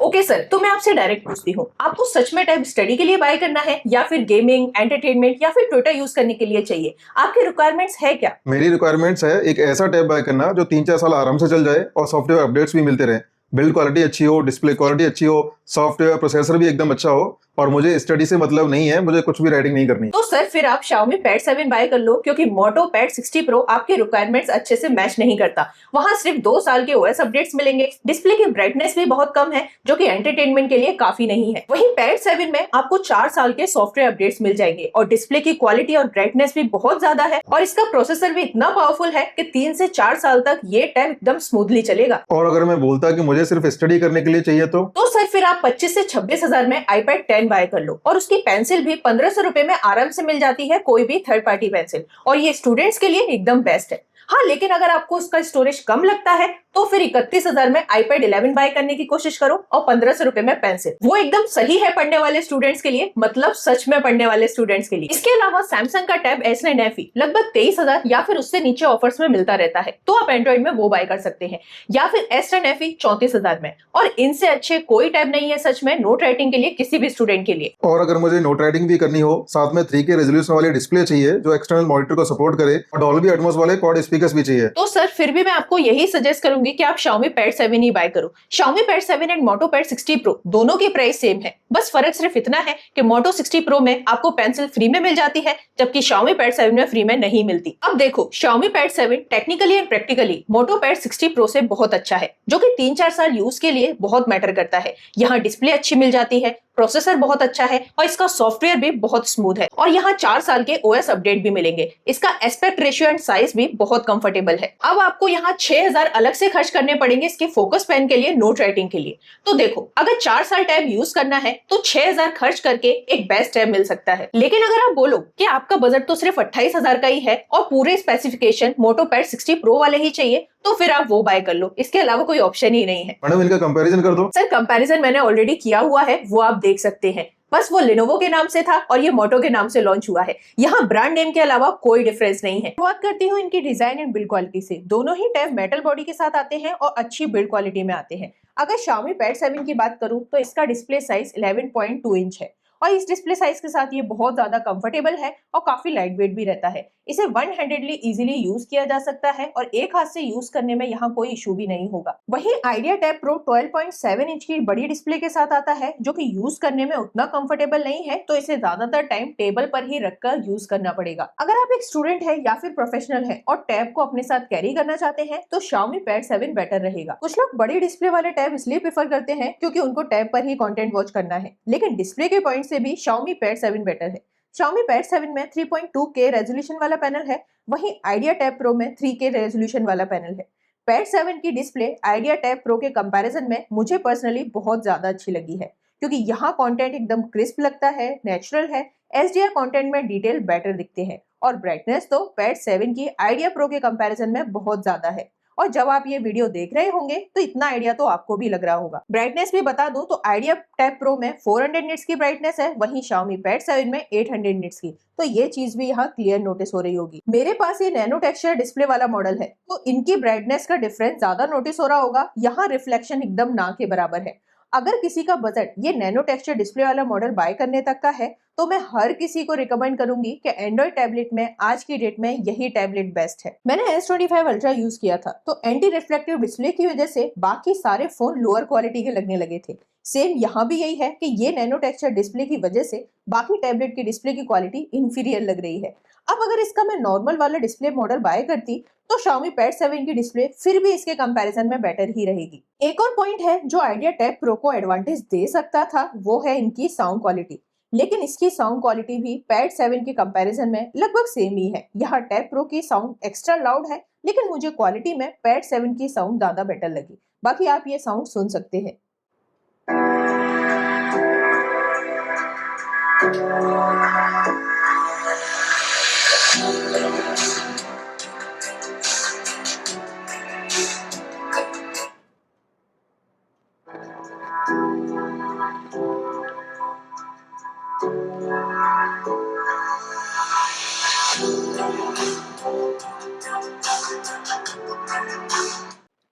Okay sir, तो मैं आपसे डायरेक्ट पूछती हूँ, आपको सच में टैब स्टडी के लिए बाय करना है या फिर गेमिंग, एंटरटेनमेंट या फिर ट्विटर यूज करने के लिए चाहिए? आपकी रिक्वायरमेंट्स है क्या? मेरी रिक्वायरमेंट्स है एक ऐसा टैब बाय करना जो 3-4 साल आराम से चल जाए और सॉफ्टवेयर अपडेट्स भी मिलते रहे। बिल्ड क्वालिटी अच्छी हो, डिस्प्ले क्वालिटी अच्छी हो, सॉफ्टवेयर प्रोसेसर भी एकदम अच्छा हो और मुझे स्टडी से मतलब नहीं है, मुझे कुछ भी राइटिंग नहीं करनी। तो सर फिर आप Xiaomi Pad 7 बाय कर लो, क्योंकि Moto Pad 60 Pro आपके रिक्वायरमेंट्स अच्छे से मैच नहीं करता। वहां सिर्फ 2 साल के OS अपडेट्स मिलेंगे, डिस्प्ले की ब्राइटनेस भी बहुत कम है, जो कि एंटरटेनमेंट के लिए काफी नहीं है। वहीं Pad 7 में आपको 4 साल के सॉफ्टवेयर अपडेट्स मिल जाएंगे और डिस्प्ले की क्वालिटी और ब्राइटनेस भी बहुत ज्यादा है और इसका प्रोसेसर भी इतना पावरफुल है कि 3 से 4 साल तक ये टैब एकदम स्मूथली चलेगा। और अगर मैं बोलता कि मुझे सिर्फ स्टडी करने के लिए चाहिए तो सर फिर आप 25 से 26 हजार में iPad 10 बाय कर लो और उसकी पेंसिल भी 1500 रुपए में आराम से मिल जाती है, कोई भी थर्ड पार्टी पेंसिल, और ये स्टूडेंट्स के लिए एकदम बेस्ट है। हाँ, लेकिन अगर आपको उसका स्टोरेज कम लगता है तो फिर 31 हजार में iPad 11 बाय करने की कोशिश करो और 1500 रुपए में पेंसिल। वो एकदम सही है पढ़ने वाले स्टूडेंट्स के लिए, मतलब सच में पढ़ने वाले स्टूडेंट्स के लिए। इसके अलावा सैमसंग का टैब S9 FE लगभग 23,000 या फिर उससे नीचे ऑफर्स में मिलता रहता है, तो आप एंड्रॉइड में वो बाय कर सकते हैं, या फिर S10 FE 34,000 में। और इनसे अच्छे कोई टैब नहीं है सच में नोट राइटिंग के लिए, किसी भी स्टूडेंट के लिए। और अगर मुझे नोट राइटिंग भी करनी हो, साथ में 3K रेजोल्यूशन वाली डिस्प्ले चाहिए जो एक्सटर्नल मॉनिटर को सपोर्ट करे और डॉल्बी एटमॉस वाले क्वाड स्पीकर्स भी चाहिए, तो सर फिर भी मैं आपको यही सजेस्ट करूंगी कि आप Xiaomi Pad 7 ही बाय करो। Xiaomi Pad 7 and Moto Pad 60 Pro दोनों की प्राइस सेम है, बस फर्क सिर्फ इतना है कि Moto 60 Pro में आपको पेंसिल फ्री में मिल जाती है, जबकि Xiaomi Pad 7 में फ्री में नहीं मिलती। अब देखो, Xiaomi Pad 7 technically and practically Moto Pad 60 Pro से बहुत अच्छा है, जो कि 3-4 साल यूज के लिए बहुत मैटर करता है। यहाँ डिस्प्ले अच्छी मिल जाती है, प्रोसेसर बहुत अच्छा है और इसका सॉफ्टवेयर भी बहुत स्मूथ है, और यहाँ 4 साल के OS अपडेट भी मिलेंगे। इसका एस्पेक्ट रेशियो एंड साइज भी बहुत कंफर्टेबल है। अब आपको यहाँ 6,000 अलग से खर्च करने पड़ेंगे इसके फोकस पेन के लिए, नोट राइटिंग के लिए। तो देखो, अगर 4 साल टैब यूज करना है तो 6,000 खर्च करके एक बेस्ट टैब मिल सकता है। लेकिन अगर आप बोलो कि आपका बजट तो सिर्फ 28,000 का ही है और पूरे स्पेसिफिकेशन Moto Pad 60 Pro वाले ही चाहिए, तो फिर आप वो बाय कर लो, इसके अलावा कोई ऑप्शन ही नहीं है। मैडम इनका कंपैरिजन कर दो। सर कंपैरिजन मैंने ऑलरेडी किया हुआ है, वो आप देख सकते हैं। बस वो Lenovo के नाम से था और ये Moto के नाम से लॉन्च हुआ है। यहाँ ब्रांड नेम के अलावा कोई डिफरेंस नहीं है। बात करती हूँ इनकी डिजाइन एंड बिल्ड क्वालिटी से। दोनों ही टैब मेटल बॉडी के साथ आते हैं और अच्छी बिल्ड क्वालिटी में आते हैं। अगर Xiaomi Pad 7 की बात करूँ तो इसका डिस्प्ले साइज 11.2 इंच है और इस डिस्प्ले साइज के साथ ये बहुत ज्यादा कंफर्टेबल है और काफी लाइट वेट भी रहता है। इसे वन हैंडेडली इजीली यूज किया जा सकता है और एक हाथ से यूज करने में यहाँ कोई इशू भी नहीं होगा। वहीं Idea Tab Pro 12.7 इंच की बड़ी डिस्प्ले के साथ आता है, जो कि यूज करने में उतना कंफर्टेबल नहीं है, तो इसे ज्यादातर टाइम टेबल पर ही रखकर यूज करना पड़ेगा। अगर आप एक स्टूडेंट है या फिर प्रोफेशनल है और टैब को अपने साथ कैरी करना चाहते हैं तो Xiaomi Pad 7 बेटर रहेगा। कुछ लोग बड़ी डिस्प्ले वाले टैब इसलिए प्रेफर करते हैं क्योंकि उनको टैब पर ही कंटेंट वॉच करना है, लेकिन डिस्प्ले के पॉइंट से भी Xiaomi Pad 7 बेटर है। Xiaomi Pad 7 में 3.2K रेजोल्यूशन वाला पैनल है, वहीं Idea Tab Pro में 3K रेजोल्यूशन वाला पैनल है। Pad 7 की डिस्प्ले Idea Tab Pro के कंपैरिजन में मुझे पर्सनली बहुत ज्यादा अच्छी लगी है, क्योंकि यहाँ कंटेंट एकदम क्रिस्प लगता है, नेचुरल है, HDR कंटेंट में डिटेल बेटर दिखते हैं और ब्राइटनेस तो Pad 7 की Idea Pro के कंपैरिजन में बहुत ज्यादा है। और जब आप ये वीडियो देख रहे होंगे तो इतना आइडिया तो आपको भी लग रहा होगा। ब्राइटनेस भी बता दूं तो Idea Tab Pro में 400 निट्स की ब्राइटनेस है, वहीं Xiaomi Pad 7 में 800 निट्स की, तो ये चीज भी यहाँ क्लियर नोटिस हो रही होगी। मेरे पास ये नैनो टेक्सचर डिस्प्ले वाला मॉडल है, तो इनकी ब्राइटनेस का डिफरेंस ज्यादा नोटिस हो रहा होगा। यहाँ रिफ्लेक्शन एकदम ना के बराबर है। अगर किसी का बजट ये नैनो टेक्सचर डिस्प्ले वाला मॉडल बाय करने तक का है तो मैं हर किसी को रिकमेंड करूंगी कि एंड्रॉइड टैबलेट में आज की डेट में यही टैबलेट बेस्ट है। मैंने S25 अल्ट्रा यूज किया था, तो एंटी रिफ्लेक्टिव डिस्प्ले की वजह से बाकी सारे फोन लोअर क्वालिटी के लगने लगे थे। सेम यहाँ भी यही है कि ये नैनो टेक्सचर डिस्प्ले की वजह से बाकी टैबलेट की डिस्प्ले की क्वालिटी इंफीरियर लग रही है। अब अगर इसका मैं नॉर्मल वाला डिस्प्ले मॉडल बाय करती तो Xiaomi Pad 7 की डिस्प्ले फिर भी इसके कंपैरिजन में बेटर ही रहेगी। एक और पॉइंट है जो Idea Tab Pro को एडवांटेज दे सकता था, वो है इनकी साउंड क्वालिटी। लेकिन इसकी साउंड क्वालिटी भी Pad 7 के कंपैरिजन में लगभग सेम ही है। यहाँ Tab Pro की साउंड एक्स्ट्रा लाउड है, लेकिन मुझे क्वालिटी में Pad 7 की साउंड ज्यादा बेटर लगी। बाकी आप ये साउंड सुन सकते हैं।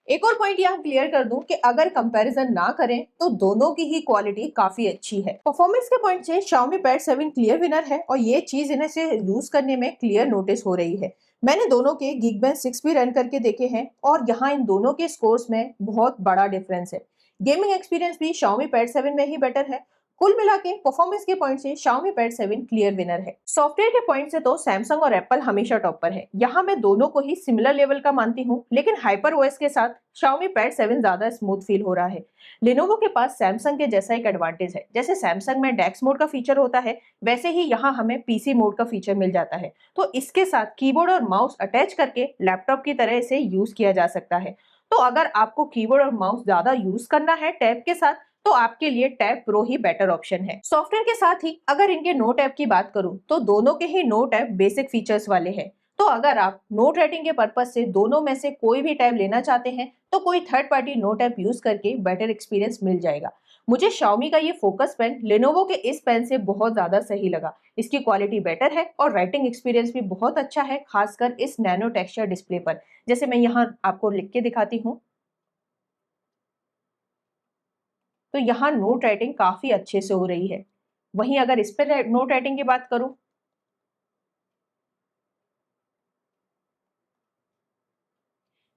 एक और पॉइंट यहाँ क्लियर कर दूं कि अगर कंपैरिजन ना करें तो दोनों की ही क्वालिटी काफी अच्छी है। परफॉर्मेंस के पॉइंट से Xiaomi Pad 7 क्लियर विनर है और ये चीज इन्हें से यूज करने में क्लियर नोटिस हो रही है। मैंने दोनों के Geekbench 6 भी रन करके देखे हैं और यहाँ इन दोनों के स्कोर्स में बहुत बड़ा डिफरेंस है। गेमिंग एक्सपीरियंस भी Xiaomi Pad 7 में ही बेटर है। कुल मिला के परफॉर्मेंस के पॉइंट से Xiaomi Pad 7 क्लियर विनर है। सॉफ्टवेयर के पॉइंट से तो Samsung और Apple हमेशा टॉप पर है। यहाँ मैं दोनों को ही सिमिलर लेवल का मानती हूँ, लेकिन हाइपर ओएस के साथ Xiaomi Pad 7 ज्यादा स्मूथ फील हो रहा है। Lenovo के पास Samsung के जैसा एक एडवांटेज है। जैसे Samsung में डेस्क मोड का फीचर होता है, वैसे ही यहाँ हमें पीसी मोड का फीचर मिल जाता है। तो इसके साथ कीबोर्ड और माउस अटैच करके लैपटॉप की तरह इसे यूज किया जा सकता है। तो अगर आपको कीबोर्ड और माउस ज्यादा यूज करना है टैब के साथ, तो आपके लिए टैब प्रो ही बेटर ऑप्शन है। सॉफ्टवेयर के साथ ही अगर इनके नोट ऐप की बात करूं तो दोनों के ही नोट ऐप बेसिक फीचर्स वाले हैं। तो अगर आप नोट राइटिंग के पर्पज से दोनों में से कोई भी टैब लेना चाहते हैं तो कोई third party note app use करके बेटर एक्सपीरियंस मिल जाएगा। मुझे Xiaomi का ये फोकस पेन Lenovo के इस पेन से बहुत ज्यादा सही लगा। इसकी क्वालिटी बेटर है और राइटिंग एक्सपीरियंस भी बहुत अच्छा है, खासकर इस नैनो टेक्सचर डिस्प्ले पर। जैसे मैं यहाँ आपको लिख के दिखाती हूँ, तो यहाँ नोट राइटिंग काफी अच्छे से हो रही है। वहीं अगर इस पर नोट राइटिंग की बात करूं,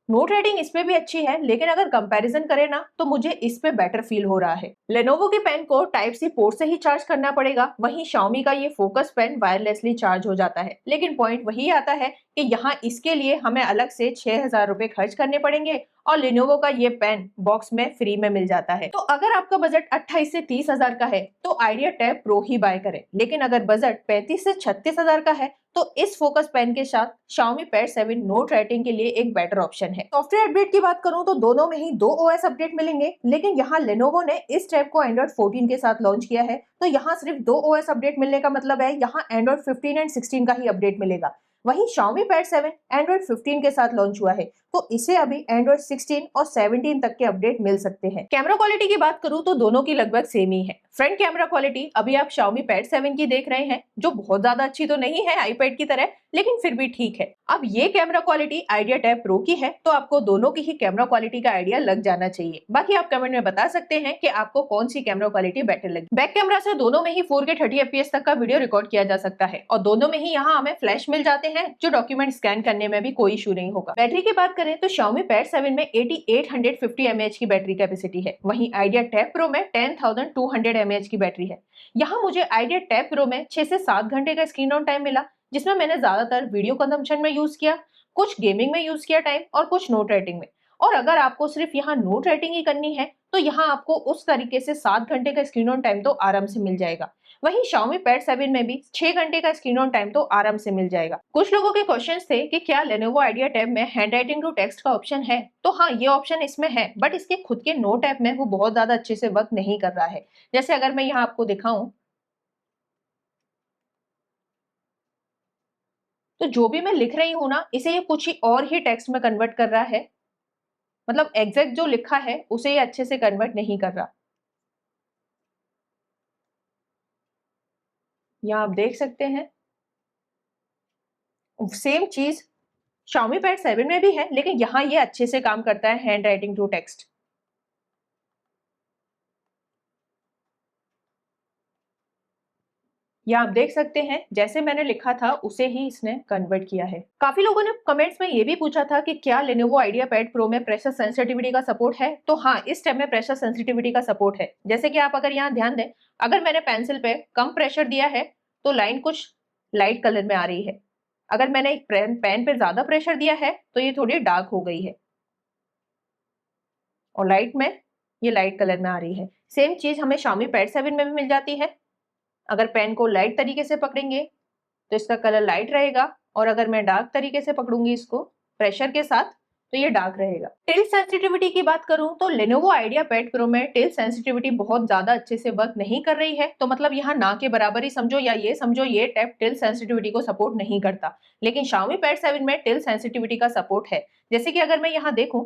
नोट राइटिंग इस पे भी अच्छी है, लेकिन अगर कंपैरिजन करें ना तो मुझे इस पे बेटर फील हो रहा है। लेनोवो के पेन को टाइप सी पोर्ट से ही चार्ज करना पड़ेगा, वहीं Xiaomi का ये फोकस पेन वायरलेसली चार्ज हो जाता है। लेकिन पॉइंट वही आता है कि यहाँ इसके लिए हमें अलग से 6,000 रुपए खर्च करने पड़ेंगे और Lenovo का ये पेन बॉक्स में फ्री में मिल जाता है। तो अगर आपका बजट 28 से 30,000 का है तो आइडिया टैब प्रो ही बाय करें, लेकिन अगर बजट 35 से 36,000 का है तो इस फोकस पेन के साथ Xiaomi Pad 7 नोट राइटिंग के लिए एक बेटर ऑप्शन है। सॉफ्टवेयर अपडेट की बात करूं तो दोनों में ही 2 OS अपडेट मिलेंगे, लेकिन यहाँ Lenovo ने इस टैब को Android 14 के साथ लॉन्च किया है, तो यहाँ सिर्फ 2 OS अपडेट मिलने का मतलब है यहाँ Android 15 एंड 16 का ही अपडेट मिलेगा। वहीं Xiaomi Pad 7 Android 15 के साथ लॉन्च हुआ है, तो इसे अभी Android 16 और 17 तक के अपडेट मिल सकते हैं। कैमरा क्वालिटी की बात करूं तो दोनों की लगभग सेम ही है। फ्रंट कैमरा क्वालिटी अभी आप Xiaomi Pad 7 की देख रहे हैं, जो बहुत ज्यादा अच्छी तो नहीं है आईपैड की तरह, लेकिन फिर भी ठीक है। अब ये camera quality idea tab pro की है, तो आपको दोनों की ही कैमरा क्वालिटी का आइडिया लग जाना चाहिए। बाकी आप कमेंट में बता सकते हैं कि आपको कौन सी कैमरा क्वालिटी बेटर लगी। बैक कैमरा से दोनों में ही 4K 30 fps तक का वीडियो रिकॉर्ड किया जा सकता है और दोनों में ही यहाँ हमें फ्लैश मिल जाते हैं, जो डॉक्यूमेंट स्कैन करने में भी कोई इशू नहीं होगा। बैटरी की बात करें तो Xiaomi Pad 7 में 8850 mAh की बैटरी कैपेसिटी है, वहीं आइडिया टैब प्रो में 10,200 mAh की बैटरी है। यहाँ मुझे आइडिया टैब प्रो में 6 से 7 घंटे का स्क्रीन ऑन टाइम मिला, जिसमें मैंने ज्यादातर वीडियो कंजम्पशन में यूज किया, कुछ गेमिंग में यूज किया टाइम और कुछ नोट राइटिंग में। और अगर आपको सिर्फ यहाँ नोट राइटिंग ही करनी है तो यहाँ आपको उस तरीके से 7 घंटे का स्क्रीन ऑन टाइम तो आराम से मिल जाएगा। वहीं Xiaomi Pad 7 में भी 6 घंटे का स्क्रीन ऑन टाइम तो आराम से मिल जाएगा। कुछ लोगों के क्वेश्चंस थे कि क्या Lenovo आइडिया टैब में हैंड राइटिंग टू टेक्स्ट का ऑप्शन है, तो हाँ ये ऑप्शन इसमें है, बट इसके खुद के नोट ऐप में वो बहुत ज्यादा अच्छे से वर्क नहीं कर रहा है। जैसे अगर मैं यहाँ आपको दिखाऊं, तो जो भी मैं लिख रही हूँ ना, इसे ये कुछ ही और ही टेक्स्ट में कन्वर्ट कर रहा है, मतलब एग्जैक्ट जो लिखा है उसे ये अच्छे से कन्वर्ट नहीं कर रहा। यहाँ आप देख सकते हैं सेम चीज Xiaomi Pad 7 में भी है, लेकिन यहाँ ये अच्छे से काम करता है हैंड राइटिंग टू टेक्स्ट। यहाँ आप देख सकते हैं जैसे मैंने लिखा था उसे ही इसने कन्वर्ट किया है। काफी लोगों ने कमेंट्स में ये भी पूछा था कि क्या Lenovo आइडिया पैड प्रो में प्रेशर सेंसिटिविटी का सपोर्ट है, तो हाँ इस टैब में प्रेशर सेंसिटिविटी का सपोर्ट है। जैसे कि आप अगर यहाँ ध्यान दें, अगर मैंने पेंसिल पे कम प्रेशर दिया है तो लाइन कुछ लाइट कलर में आ रही है, अगर मैंने एक पेन पे ज्यादा प्रेशर दिया है तो ये थोड़ी डार्क हो गई है और लाइट में ये लाइट कलर में आ रही है। सेम चीज हमें Xiaomi Pad 7 में भी मिल जाती है। अगर पेन को लाइट तरीके से पकड़ेंगे तो इसका कलर लाइट रहेगा, और अगर मैं डार्क तरीके से पकड़ूंगी इसको प्रेशर के साथ तो ये डार्क रहेगा। टिल्ट सेंसिटिविटी की बात करूं तो Lenovo आइडिया पैड प्रो में टिल्ट सेंसिटिविटी बहुत ज्यादा अच्छे से वर्क नहीं कर रही है, तो मतलब यहाँ ना के बराबर ही समझो या ये समझो ये टैब टिल्ट सेंसिटिविटी को सपोर्ट नहीं करता। लेकिन Xiaomi Pad 7 में टिल्ट सेंसिटिविटी का सपोर्ट है। जैसे कि अगर मैं यहाँ देखूं,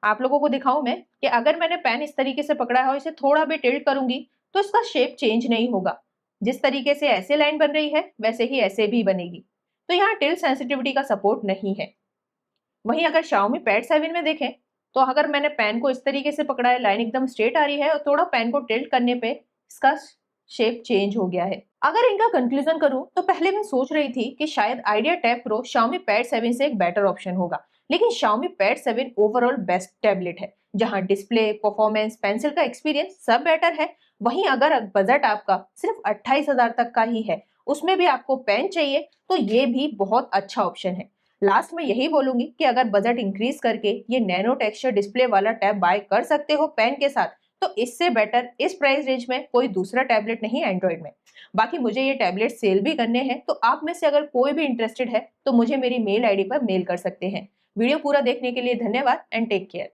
आप लोगों को दिखाऊं मैं कि अगर मैंने पेन इस तरीके से पकड़ा है और इसे थोड़ा भी टिल्ट करूंगी तो इसका शेप चेंज नहीं होगा। जिस तरीके से ऐसे लाइन बन रही है वैसे ही ऐसे भी बनेगी। तो यहाँ टिल्ट सेंसिटिविटी का सपोर्ट नहीं है। वहीं अगर Xiaomi Pad 7 में देखें तो अगर मैंने पेन को इस तरीके से पकड़ा है, लाइन एकदम स्ट्रेट आ रही है और थोड़ा पेन को टिल्ट करने पे इसका शेप चेंज हो गया है। अगर इनका कंक्लूजन करूं तो पहले मैं सोच रही थी कि शायद Idea Tab Pro Xiaomi Pad 7 से एक बेटर ऑप्शन होगा, लेकिन Xiaomi Pad 7 overall best tablet है, जहां डिस्प्ले, परफॉर्मेंस, पेंसिल का एक्सपीरियंस सब बेटर है। वहीं अगर बजट आपका सिर्फ 28,000 तक का ही है, उसमें भी आपको पेन चाहिए, तो ये भी बहुत अच्छा ऑप्शन है। लास्ट में यही बोलूंगी कि अगर बजट इंक्रीज करके ये नैनो टेक्सचर डिस्प्ले वाला टैब बाय कर सकते हो पेन के साथ, तो इससे बेटर इस प्राइस रेंज में कोई दूसरा टैबलेट नहीं एंड्रॉइड में। बाकी मुझे ये टैबलेट सेल भी करने हैं, तो आप में से अगर कोई भी इंटरेस्टेड है तो मुझे मेरी मेल आईडी पर मेल कर सकते हैं। वीडियो पूरा देखने के लिए धन्यवाद एंड टेक केयर।